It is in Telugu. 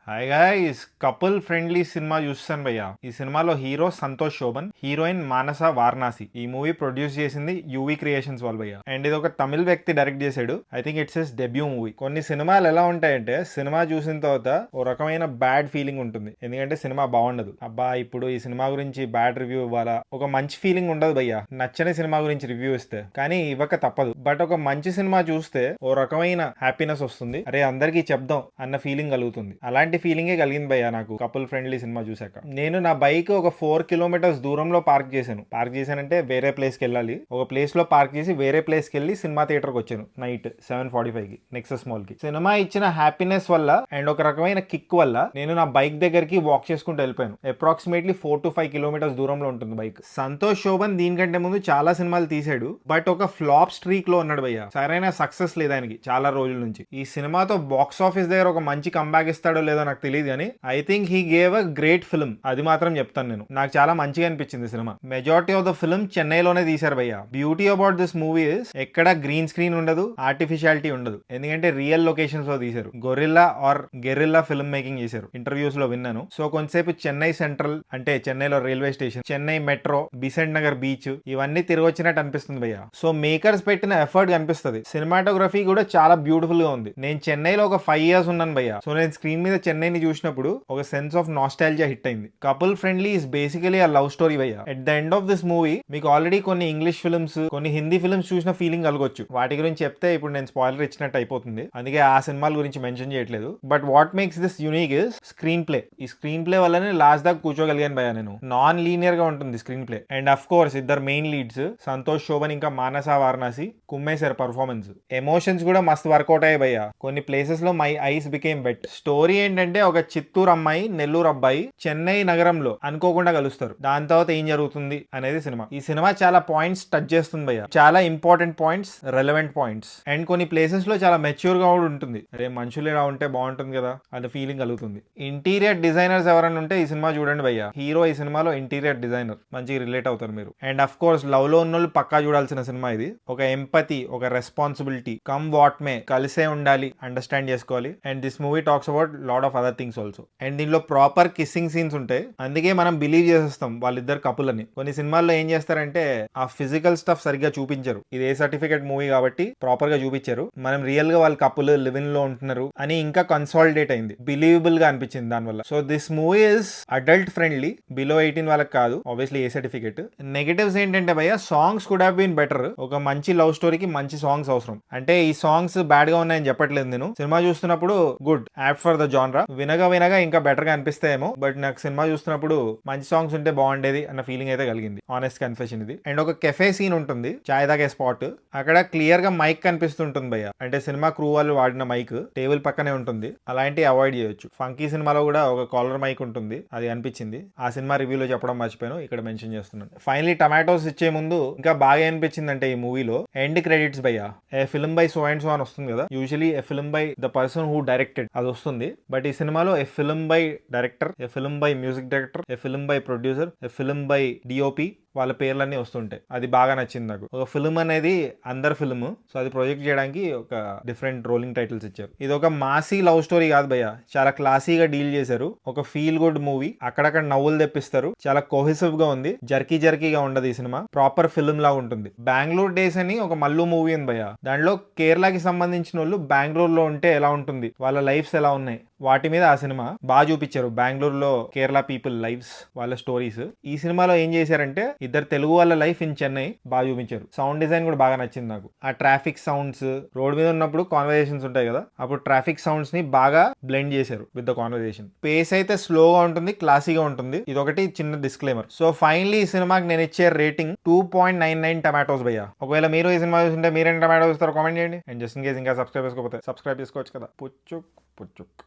Hi guys, couple friendly cinema చూస్తాను భయ్య. ఈ సినిమాలో హీరో సంతోష్ శోభన్, హీరోయిన్ మానస వారణాసి. ఈ మూవీ ప్రొడ్యూస్ చేసింది యూవీ క్రియేషన్స్ వాళ్ళు భయ్య. అండ్ ఇది ఒక తమిళ వ్యక్తి డైరెక్ట్ చేశాడు. I think it's his debut movie. కొన్ని సినిమాలు ఎలా ఉంటాయంటే సినిమా చూసిన తర్వాత ఓ రకమైన బ్యాడ్ ఫీలింగ్ ఉంటుంది, ఎందుకంటే సినిమా బాగుండదు. అబ్బా ఇప్పుడు ఈ సినిమా గురించి బ్యాడ్ రివ్యూ ఇవ్వాలా, ఒక మంచి ఫీలింగ్ ఉండదు భయ్య నచ్చని సినిమా గురించి రివ్యూ ఇస్తే. కానీ ఇవ్వక తప్పదు. బట్ ఒక మంచి సినిమా చూస్తే ఓ రకమైన హ్యాపీనెస్ వస్తుంది, అరే అందరికీ చెప్దాం అన్న ఫీలింగ్ కలుగుతుంది. అలాంటి ఫీలింగే కలిగింది భయ్య నాకు కపుల్ ఫ్రెండ్లీ సినిమా చూసాక. నేను నా బైక్ ఒక 4 కిలోమీటర్స్ దూరంలో పార్క్ చేశానంటే వేరే ప్లేస్ కి వెళ్ళాలి. ఒక ప్లేస్ లో పార్క్ చేసి వేరే ప్లేస్ కి వెళ్ళి సినిమా థియేటర్ కి వచ్చాను నైట్ 7:45 కి నెక్సస్ మాల్ కి. సినిమా ఇచ్చిన హ్యాపీనెస్ వల్ల అండ్ ఒక రకమైన కిక్ వల్ల నేను నా బైక్ దగ్గరికి వాక్ చేసుకుంటూ వెళ్ళిపోయాను. అప్రాక్సిమేట్లీ 4 to 5 కిలోమీటర్స్ దూరంలో ఉంటుంది బైక్. సంతోష్ శోభన్ దీనికంటే ముందు చాలా సినిమాలు తీసాడు, బట్ ఒక ఫ్లాప్ స్ట్రీక్ లో ఉన్నాడు భయ్య. సరైన సక్సెస్ లేదు ఆయనకి చాలా రోజుల నుంచి. ఈ సినిమాతో బాక్స్ ఆఫీస్ దగ్గర ఒక మంచి కంబ్యాక్ ఇస్తాడో లేదో నాకు తెలియదు, కానీ I think he gave a great film. అది మాత్రం చెప్తాను నేను. నాకు చాలా మంచిగా అనిపించింది cinema. Majority of the film చెన్నైలోనే తీశారు భయ్య. Beauty about this movie is ఎక్కడ గ్రీన్ స్క్రీన్ ఉండదు, ఆర్టిఫిషియాలిటీ ఉండదు, ఎందుకంటే రియల్ లొకేషన్స్ లో తీశారు. Gorilla or guerrilla film making చేశారు, ఇంటర్వ్యూస్ లో విన్నాను. సో కొంతసేపు చెన్నై సెంట్రల్ అంటే చెన్నైలో railway station, Chennai metro, Besant Nagar beach ఇవన్నీ తిరిగి వచ్చినట్టు అనిపిస్తుంది భయ్య. సో మేకర్స్ పెట్టిన ఎఫర్ట్ కనిపిస్తుంది. సినిమాటోగ్రఫీ కూడా చాలా బ్యూటిఫుల్ గా ఉంది. నేను చెన్నైలో ఒక 5 years ఉన్నాను భయ్య. సో నేను స్క్రీన్ మీద చెన్నైని చూసినప్పుడు ఒక సెన్స్ ఆఫ్ నాస్టాల్జియా హిట్ అయింది. కపుల్ ఫ్రెండ్లీ ఇస్ బేసికలీ ఆ లవ్ స్టోరీ భయ్య. At the end of this movie మీకు ఆల్రెడీ కొన్ని ఇంగ్లీష్ ఫిల్మ్స్, కొన్ని హిందీ ఫిల్మ్స్ చూసిన ఫీలింగ్ కలగొచ్చు. వాటి గురించి చెప్తే ఇప్పుడు నేను స్పాయిలర్ ఇచ్చినట్టు అయిపోతుంది, అందుకే ఆ సినిమాల గురించి మెన్షన్ చేయట్లేదు. But what makes this unique is screenplay. ఈ స్క్రీన్ ప్లే వల్లనే లాస్ట్ దాకా కూర్చోగలిగాను భయ్య నేను. నాన్ లీనియర్ గా ఉంటుంది screenplay. And of course ఇద్దరు మెయిన్ లీడ్స్ సంతోష్ శోభన్ ఇంకా మానస వారణాసి కుమ్మేశారు పర్ఫార్మెన్స్. ఎమోషన్స్ కూడా మస్తు వర్కౌట్ అయ్యాయి భయ్య. కొన్ని ప్లేసెస్ లో my eyes became wet. Story ఏంటంటే ఒక చిత్తూరు అమ్మాయి, నెల్లూరు అబ్బాయి చెన్నై నగరంలో అనుకోకుండా కలుస్తారు. దాని తర్వాత ఏం జరుగుతుంది అనేది సినిమా. ఈ సినిమా చాలా పాయింట్స్ టచ్ చేస్తుంది భయ్య. చాలా important points, relevant points. And కొన్ని ప్లేసెస్ లో చాలా మెచ్యూర్ గా కూడా ఉంటుంది. అరే మనుషులు ఇలా ఉంటే బాగుంటుంది కదా అనే ఫీలింగ్ కలుగుతుంది. ఇంటీరియర్ డిజైనర్స్ ఎవరైనా ఉంటే ఈ సినిమా చూడండి భయ్య. హీరో ఈ సినిమాలో ఇంటీరియర్ డిజైనర్, మంచిగా రిలేట్ అవుతారు మీరు. అండ్ అఫ్ కోర్స్ లవ్ లో ఉన్న వాళ్ళు పక్కా చూడాల్సిన సినిమా ఇది. ఒక ఎంపతి, ఒక రెస్పాన్సిబిలిటీ, కమ్ వాట్ మే, కలిసే ఉండాలి, అండర్స్టాండ్ చేసుకోవాలి. And this movie talks about lot of other things also. And దీనిలో ప్రాపర్ కిస్సింగ్ సీన్స్ ఉంటాయి, అందుకే మనం బిలీవ్ చేసేస్తాం వాళ్ళిద్దరు కపుల్ అని. కొన్ని సినిమాల్లో ఏం చేస్తారంటే ఆ ఫిజికల్ స్టఫ్ సరిగ్గా చూపించరు. ఇది ఏ సర్టిఫికేట్ మూవీ కాబట్టి ప్రాపర్ గా చూపించారు. మనం రియల్ గా వాళ్ళ కపుల్ లివింగ్ లో ఉంటున్నారు అని ఇంకా కన్సాలిడేట్ అయింది, బిలీవబుల్ గా అనిపించింది దానివల్ల. So this movie is adult friendly, below 18 వాళ్ళకి కాదు, ఆబ్వియస్లీ ఏ సర్టిఫికేట్. నెగటివ్స్ ఏంటంటే భయ్య, songs could have been better. ఒక మంచి లవ్ స్టోరీకి మంచి సాంగ్స్ అవసరం. అంటే ఈ సాంగ్స్ బ్యాడ్ గా ఉన్నాయని చెప్పట్లేదు నేను. సినిమా చూస్తున్నప్పుడు good, apt for the genre. వినగా ఇంకా బెటర్ గా అనిపిస్తాయేమో, బట్ నాకు సినిమా చూస్తున్నప్పుడు మంచి సాంగ్స్ ఉంటే బాగుండేది అన్న ఫీలింగ్ అయితే కలిగింది. ఆనెస్ట్ కన్ఫెషన్ ఇది. అండ్ ఒక కెఫే సీన్ ఉంటుంది, చాయ్ తాగే స్పాట్. అక్కడ క్లియర్ గా మైక్ కనిపిస్తుంటుంది భయ్య. అంటే సినిమా క్రూ వాళ్ళు వాడిన మైక్ టేబుల్ పక్కనే ఉంటుంది. అలాంటివి అవాయిడ్ చేయొచ్చు. ఫంకీ సినిమాలో కూడా ఒక కాలర్ మైక్ ఉంటుంది, అది అనిపించింది. ఆ సినిమా రివ్యూలో చెప్పడం మర్చిపోయాను, ఇక్కడ మెన్షన్ చేస్తున్నాను. ఫైనలీ టమాటోస్ ఇచ్చే ముందు ఇంకా బాగా అనిపించింది అంటే ఈ మూవీలో ఎండ్ క్రెడిట్స్ భయ్య. A film by so and so అని వస్తుంది కదా, usually a film by the person who directed అది వస్తుంది. బట్ ఈ సినిమాలో a film by director, a film by music director, a film by producer, a film by DOP, వాళ్ళ పేర్లన్నీ వస్తుంటాయి. అది బాగా నచ్చింది నాకు. ఒక ఫిల్మ్ అనేది అందరు ఫిల్మ్, సో అది ప్రొజెక్ట్ చేయడానికి ఒక డిఫరెంట్ రోలింగ్ టైటిల్స్ ఇచ్చారు. ఇది ఒక మాసీ లవ్ స్టోరీ కాదు భయ్య, చాలా క్లాసీగా డీల్ చేశారు. ఒక ఫీల్ గుడ్ మూవీ, అక్కడక్కడ నవ్వులు తెప్పిస్తారు. చాలా కోహెసివ్ గా ఉంది, జర్కీగా ఉండదు ఈ సినిమా. ప్రాపర్ ఫిల్మ్ లా ఉంటుంది. బెంగళూరు డేస్ అని ఒక మల్లు మూవీ ఉంది భయ్య. దాంట్లో కేరళకి సంబంధించిన వాళ్ళు బెంగళూరులో ఉంటే ఎలా ఉంటుంది, వాళ్ళ లైఫ్స్ ఎలా ఉన్నాయి, వాటి మీద ఆ సినిమా బాగా చూపించారు. బెంగళూరులో కేరళ పీపుల్ లైఫ్స్, వాళ్ళ స్టోరీస్. ఈ సినిమాలో ఏం చేశారంటే ఇద్దరు తెలుగు వాళ్ళ లైఫ్ ఇన్ చెన్నై బాగా చూపించారు. సౌండ్ డిజైన్ కూడా బాగా నచ్చింది నాకు. ఆ ట్రాఫిక్ సౌండ్స్, రోడ్ మీద ఉన్నప్పుడు కాన్వర్జేషన్స్ ఉంటాయి కదా, అప్పుడు ట్రాఫిక్ సౌండ్స్ ని బాగా బ్లెండ్ చేశారు విత్ ద కాన్వర్జేషన్. పేస్ అయితే స్లోగా ఉంటుంది, క్లాసీగా ఉంటుంది. ఇది ఒకటి చిన్న డిస్క్లైమర్. సో ఫైనలీ ఈ సినిమాకి నేను ఇచ్చే రేటింగ్ 2.99 టమాటోస్ భయ్య. ఒకవేళ మీరు ఈ సినిమా చూస్తుంటే మీరేం టమాటోస్ ఇస్తారో కామెంట్ చేయండి. అండ్ జస్ట్ ఇన్ కేస్ ఇంకా సబ్స్క్రైబ్ చేసుకోకపోతే సబ్స్క్రైబ్ చేసుకోవచ్చు కదా. పుచ్చుక్ పుచ్చుక్.